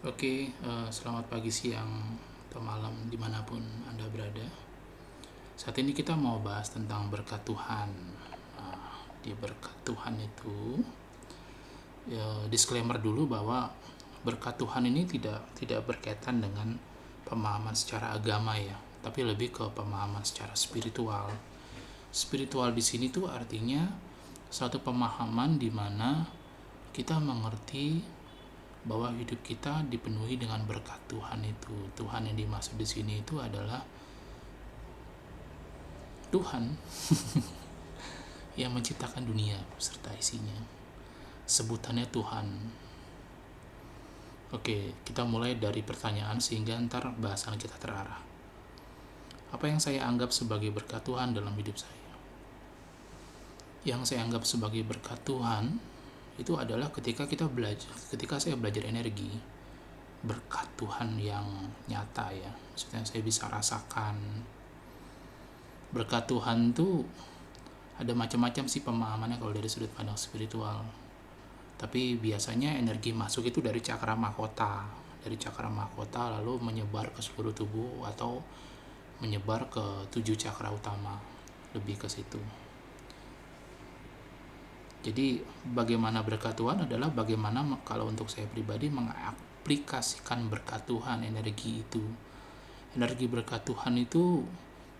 Selamat pagi, siang, atau malam dimanapun Anda berada. Saat ini kita mau bahas tentang berkat Tuhan. Di berkat Tuhan itu, ya, disclaimer dulu bahwa berkat Tuhan ini tidak berkaitan dengan pemahaman secara agama ya, tapi lebih ke pemahaman secara spiritual. Spiritual di sini tuh artinya suatu pemahaman di mana kita mengerti bahwa hidup kita dipenuhi dengan berkat Tuhan itu. Tuhan yang dimaksud di sini itu adalah Tuhan yang menciptakan dunia serta isinya. Sebutannya Tuhan. Kita mulai dari pertanyaan sehingga ntar bahasan kita terarah. Apa yang saya anggap sebagai berkat Tuhan dalam hidup saya? Yang saya anggap sebagai berkat Tuhan itu adalah ketika saya belajar energi, berkat Tuhan yang nyata ya. Maksudnya saya bisa rasakan berkat Tuhan tuh ada macam-macam sih pemahamannya kalau dari sudut pandang spiritual. Tapi biasanya energi masuk itu dari cakra mahkota. Dari cakra mahkota lalu menyebar ke seluruh tubuh atau menyebar ke 7 cakra utama. Lebih ke situ. Jadi bagaimana berkat Tuhan adalah bagaimana kalau untuk saya pribadi mengaplikasikan berkat Tuhan, energi itu. Energi berkat Tuhan itu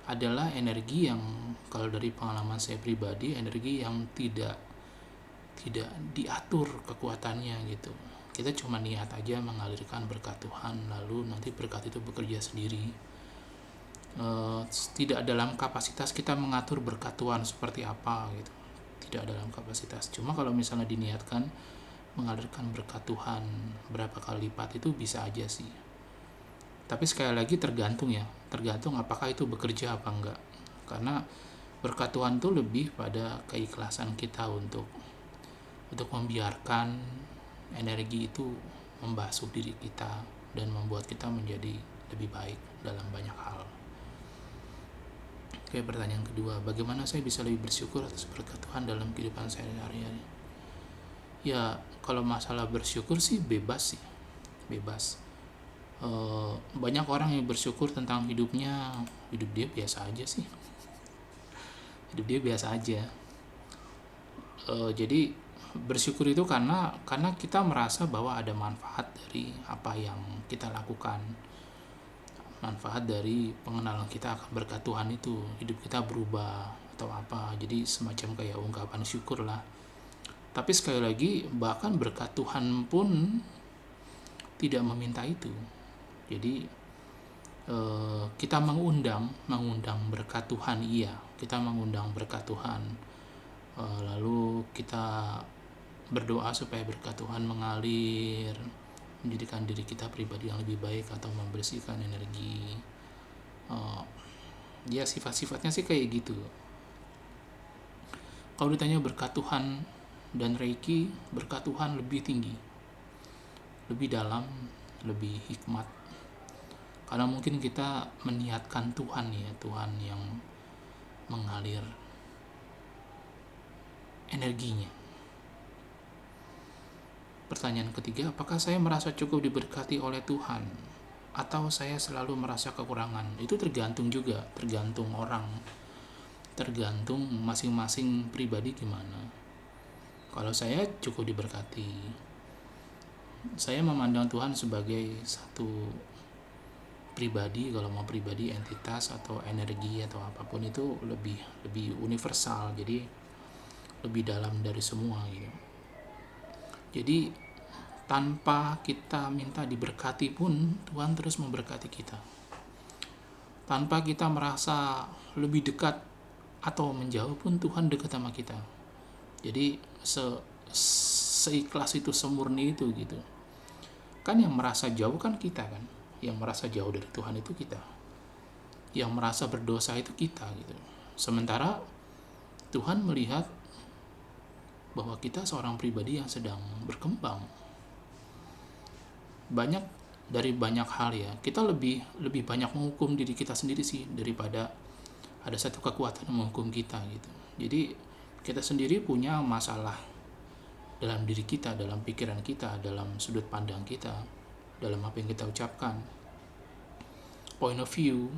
adalah energi yang kalau dari pengalaman saya pribadi, energi yang tidak diatur kekuatannya gitu. Kita cuma niat aja mengalirkan berkat Tuhan, lalu nanti berkat itu bekerja sendiri. Tidak dalam kapasitas kita mengatur berkat Tuhan seperti apa gitu. Tidak dalam kapasitas. Cuma kalau misalnya diniatkan mengalirkan berkat Tuhan berapa kali lipat itu bisa aja sih. Tapi sekali lagi tergantung apakah itu bekerja apa enggak. Karena berkat Tuhan itu lebih pada keikhlasan kita untuk membiarkan energi itu membasuh diri kita dan membuat kita menjadi lebih baik dalam banyak hal. Pertanyaan kedua, bagaimana saya bisa lebih bersyukur atas berkat Tuhan dalam kehidupan saya sehari-hari? Ya, kalau masalah bersyukur sih bebas. Banyak orang yang bersyukur tentang hidup dia biasa aja sih. Hidup dia biasa aja. Jadi bersyukur itu karena kita merasa bahwa ada manfaat dari apa yang kita lakukan, manfaat dari pengenalan kita akan berkat Tuhan itu, hidup kita berubah atau apa. Jadi semacam kayak ungkapan syukur lah. Tapi sekali lagi bahkan berkat Tuhan pun tidak meminta itu. Jadi kita mengundang berkat Tuhan, iya, kita mengundang berkat Tuhan. Lalu kita berdoa supaya berkat Tuhan mengalir, menjadikan diri kita pribadi yang lebih baik atau membersihkan energi. Ya sifat-sifatnya sih kayak gitu. Kalau ditanya berkat Tuhan dan Reiki, berkat Tuhan lebih tinggi, lebih dalam, lebih hikmat. Karena mungkin kita meniatkan Tuhan yang mengalir energinya. Pertanyaan ketiga, apakah saya merasa cukup diberkati oleh Tuhan atau saya selalu merasa kekurangan? Itu tergantung orang, tergantung masing-masing pribadi gimana. Kalau saya cukup diberkati, saya memandang Tuhan sebagai satu pribadi, kalau mau pribadi, entitas atau energi atau apapun itu lebih universal, jadi lebih dalam dari semua gitu. Jadi tanpa kita minta diberkati pun Tuhan terus memberkati kita. Tanpa kita merasa lebih dekat atau menjauh pun Tuhan dekat sama kita. Jadi seikhlas itu, semurni itu gitu. Kan yang merasa jauh kan kita kan. Yang merasa jauh dari Tuhan itu kita. Yang merasa berdosa itu kita gitu. Sementara Tuhan melihat bahwa kita seorang pribadi yang sedang berkembang. Dari banyak hal ya, kita lebih banyak menghukum diri kita sendiri sih daripada ada satu kekuatan yang menghukum kita gitu. Jadi kita sendiri punya masalah dalam diri kita, dalam pikiran kita, dalam sudut pandang kita. dalam apa yang kita ucapkan, point of view.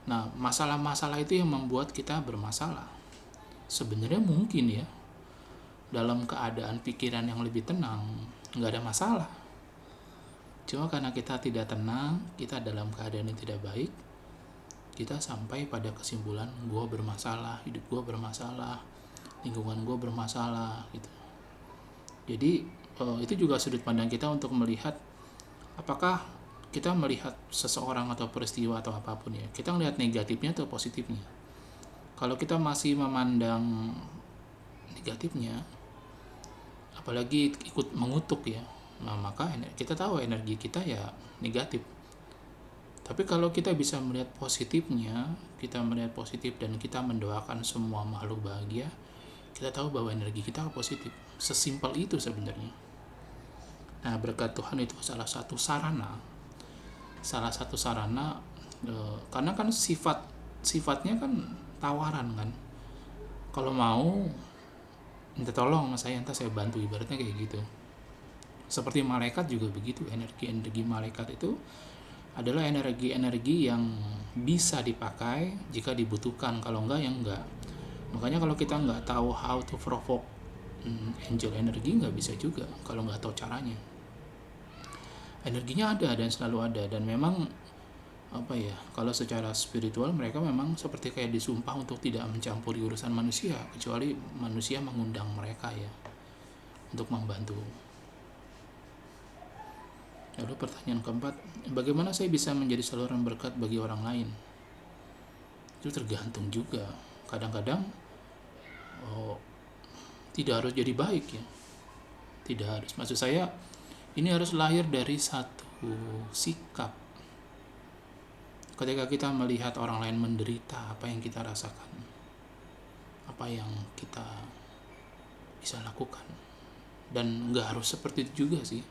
Nah, masalah-masalah itu yang membuat kita bermasalah. Sebenarnya mungkin ya, dalam keadaan pikiran yang lebih tenang, nggak ada masalah. Cuma karena kita tidak tenang, kita dalam keadaan yang tidak baik, kita sampai pada kesimpulan gue bermasalah, hidup gue bermasalah, lingkungan gue bermasalah gitu. Jadi itu juga sudut pandang kita untuk melihat apakah kita melihat seseorang atau peristiwa atau apapun ya, kita melihat negatifnya atau positifnya. Kalau kita masih memandang negatifnya, apalagi ikut mengutuk ya, nah maka kita tahu energi kita ya negatif. Tapi kalau kita bisa melihat positifnya, kita melihat positif dan kita mendoakan semua makhluk bahagia, kita tahu bahwa energi kita positif. Sesimpel itu sebenarnya. Nah, berkat Tuhan itu salah satu sarana karena kan sifatnya kan tawaran kan. Kalau mau minta tolong sama saya, entah saya bantu, ibaratnya kayak gitu. Seperti malaikat juga begitu, energi malaikat itu adalah energi yang bisa dipakai jika dibutuhkan, kalau enggak ya enggak. Makanya kalau kita nggak tahu how to provoke angel energi, nggak bisa juga kalau nggak tahu caranya. Energinya ada dan selalu ada, dan memang kalau secara spiritual mereka memang seperti kayak disumpah untuk tidak mencampuri urusan manusia, kecuali manusia mengundang mereka ya untuk membantu. Lalu pertanyaan keempat, bagaimana saya bisa menjadi saluran berkat bagi orang lain? Itu tergantung juga. Kadang-kadang tidak harus jadi baik ya, tidak harus, maksud saya ini harus lahir dari satu sikap. Ketika kita melihat orang lain menderita, apa yang kita rasakan, apa yang kita bisa lakukan. Dan nggak harus seperti itu juga sih.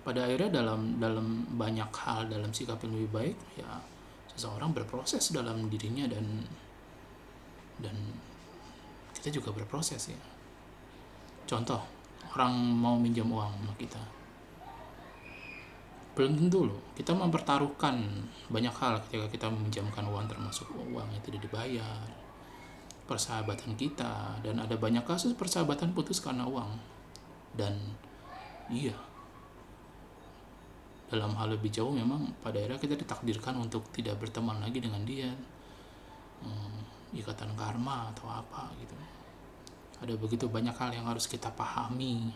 Pada akhirnya dalam banyak hal, dalam sikap yang lebih baik ya, seseorang berproses dalam dirinya dan kita juga berproses ya. Contoh, orang mau minjam uang sama kita, belum tentu loh kita mempertaruhkan banyak hal ketika kita meminjamkan uang, termasuk uang yang tidak dibayar, persahabatan kita, dan ada banyak kasus persahabatan putus karena uang. Dan iya, dalam hal lebih jauh memang pada akhirnya kita ditakdirkan untuk tidak berteman lagi dengan dia, ikatan karma atau apa gitu. Ada begitu banyak hal yang harus kita pahami.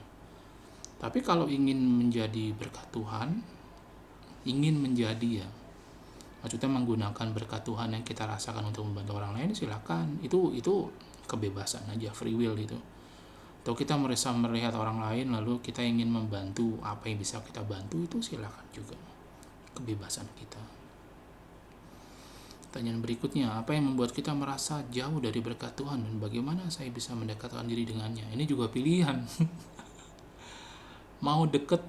Tapi kalau ingin menjadi berkat Tuhan, ingin menjadi ya, maksudnya menggunakan berkat Tuhan yang kita rasakan untuk membantu orang lain, silakan. Itu kebebasan aja, free will itu. Atau kita merasa melihat orang lain lalu kita ingin membantu apa yang bisa kita bantu, itu silakan juga, kebebasan kita. Pertanyaan berikutnya, apa yang membuat kita merasa jauh dari berkat Tuhan dan bagaimana saya bisa mendekatkan diri dengannya? Ini juga pilihan. Mau dekat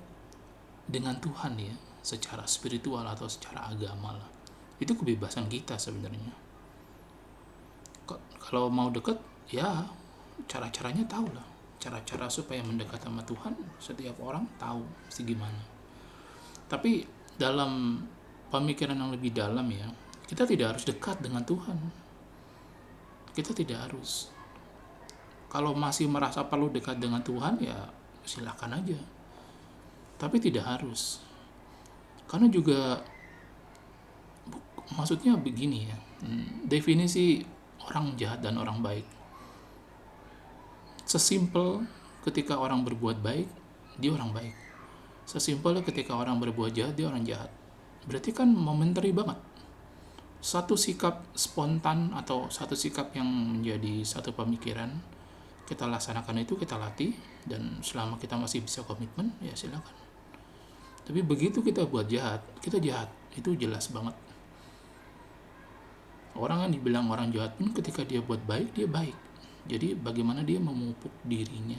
dengan Tuhan ya, secara spiritual atau secara agama lah, itu kebebasan kita sebenarnya. Kalau mau dekat ya cara-caranya tahu lah, cara-cara supaya mendekat sama Tuhan setiap orang tahu mesti gimana. Tapi dalam pemikiran yang lebih dalam ya, kita tidak harus dekat dengan Tuhan, kita tidak harus. Kalau masih merasa perlu dekat dengan Tuhan ya silakan aja, tapi tidak harus. Karena juga maksudnya begini ya, definisi orang jahat dan orang baik. Sesimpel ketika orang berbuat baik, dia orang baik. Sesimpel ketika orang berbuat jahat, dia orang jahat. Berarti kan momentary banget. Satu sikap spontan atau satu sikap yang menjadi satu pemikiran, kita laksanakan itu, kita latih, dan selama kita masih bisa komitmen, ya silakan. Tapi begitu kita buat jahat, kita jahat, itu jelas banget. Orang yang dibilang orang jahat pun ketika dia buat baik, dia baik. Jadi bagaimana dia memupuk dirinya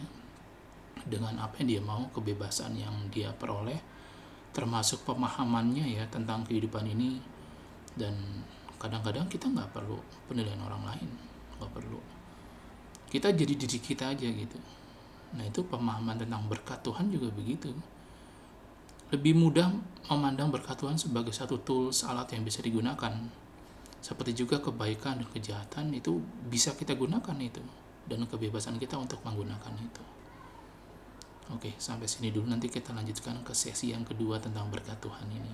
dengan apa yang dia mau, kebebasan yang dia peroleh, termasuk pemahamannya ya tentang kehidupan ini. Dan kadang-kadang kita nggak perlu penilaian orang lain, nggak perlu. Kita jadi diri kita aja gitu. Nah itu pemahaman tentang berkat Tuhan juga begitu. lebih mudah memandang berkat Tuhan sebagai satu tools, alat yang bisa digunakan. Seperti juga kebaikan dan kejahatan itu bisa kita gunakan itu, dan kebebasan kita untuk menggunakan itu. Oke, sampai sini dulu, nanti kita lanjutkan ke sesi yang kedua tentang berkat Tuhan ini.